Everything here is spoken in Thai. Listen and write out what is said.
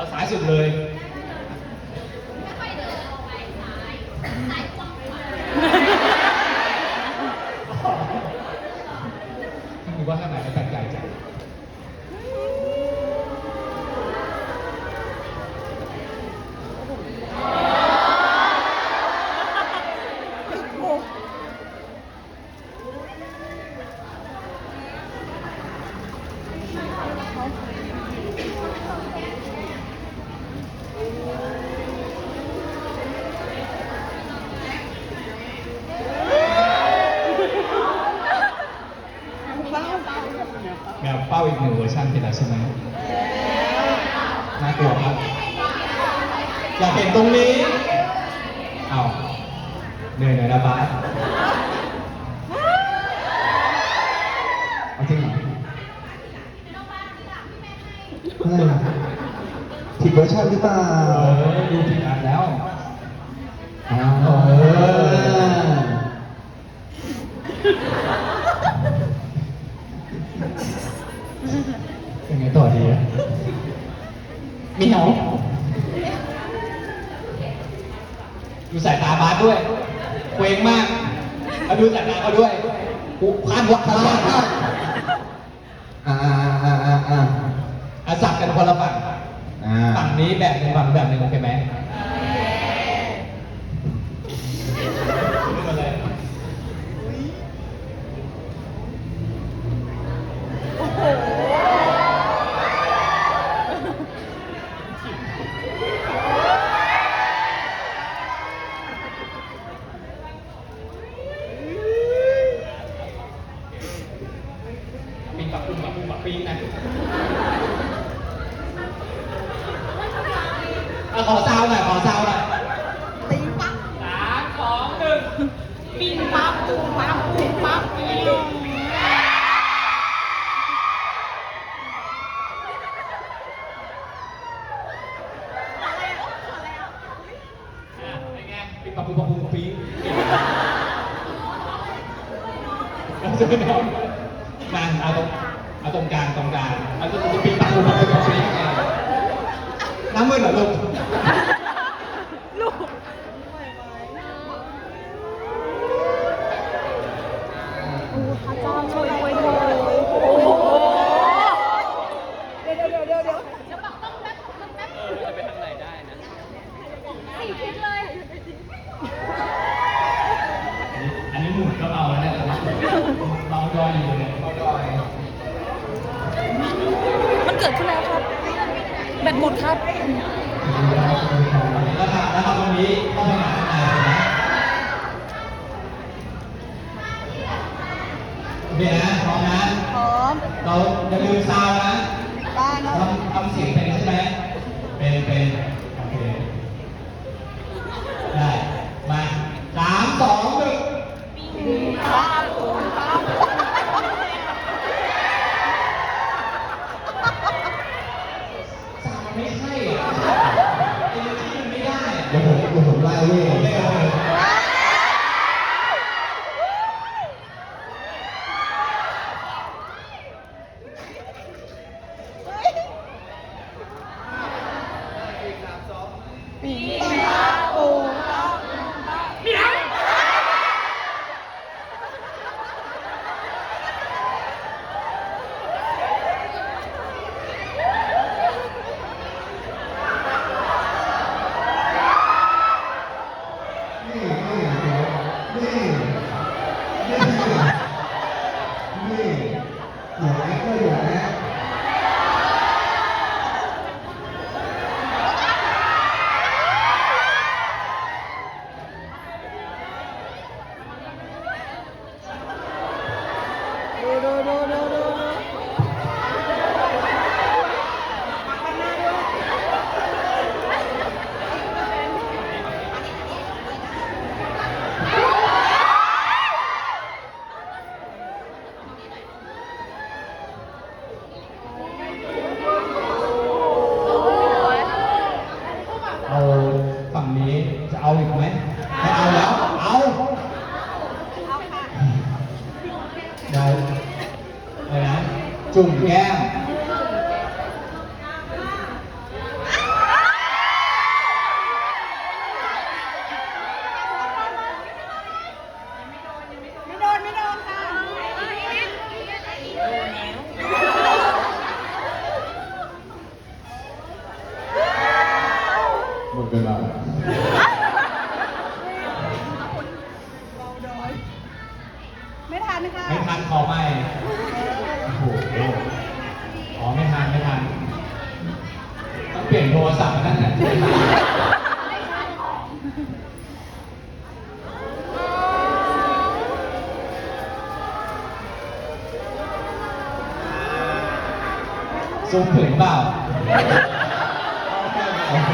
เอาซ้ายสุดเลยดูว่าข้างไหนเป็นใหญ่จังแมวเป้าอีกหนึ่งเวอร์ชันเป็นอะไรใช่ไหมน่ากลัวมากอยากเห็นตรงนี้เอาเหนื่อยหน่อยนะบาสเอาจริงเหรออะไรนะผิดเวอร์ชันหรือเปล่าดูผิดอันแล้วยังไงต่อดีมีเหรอดูสายตาบาสด้วยเคว้งมากมาดูสายตาเขาด้วยพานวัดพานสับกันคนละฝั่งฝั่งนี้แบบหนึ่งฝั่งแบบหนึ่งโอเคไหมปีปักปุ้งปักปุ้งปักปีนะขอซาวหน่อยตีปั๊บ3 2 1ปีปั๊บปุ๊บปั๊บปุ๊บปั๊บปีเป็นไงปีปักปุ้งปักปุ้งปีเราจะนอนมาเอาตรงกลางเอาตรงปีปักปุ้งปักปุ้งปีไงน้ำมือเหรอลูกลูกพระเจ้าช่วยด้วยเถิดโอ้โหเดี๋ยวปักต้องแป๊บจะไปทางไหนได้นะ4 ทิศเลย อันนี้หมุนก็เอาแล้วเนี่ยเบาดอยอยู่เลยเบาดอย มันเกิดขึ้นแล้วครับแบตหมดครับแล้วตรงนี้ต้องไปหาทนายนะโอเคนะพร้อมนะพร้อมเราจะลืมซาวนะได้นะทำเสียงเป็นใช่ไหมเป็นโอเคได้มา3 2 1ปั๊บไม่ใช่อ่ะเอเนอร์จีมันไม่ได้อ่ะเดี๋ยวผมไล่เว้ย เวลา ไม่ทันค่ะ ไม่ทันขอไม่โอ้โหอ๋อไม่ทันไม่ทันต้องเปลี่ยนโทรศัพท์นั่นแหละซูมถึงเปล่าโอเค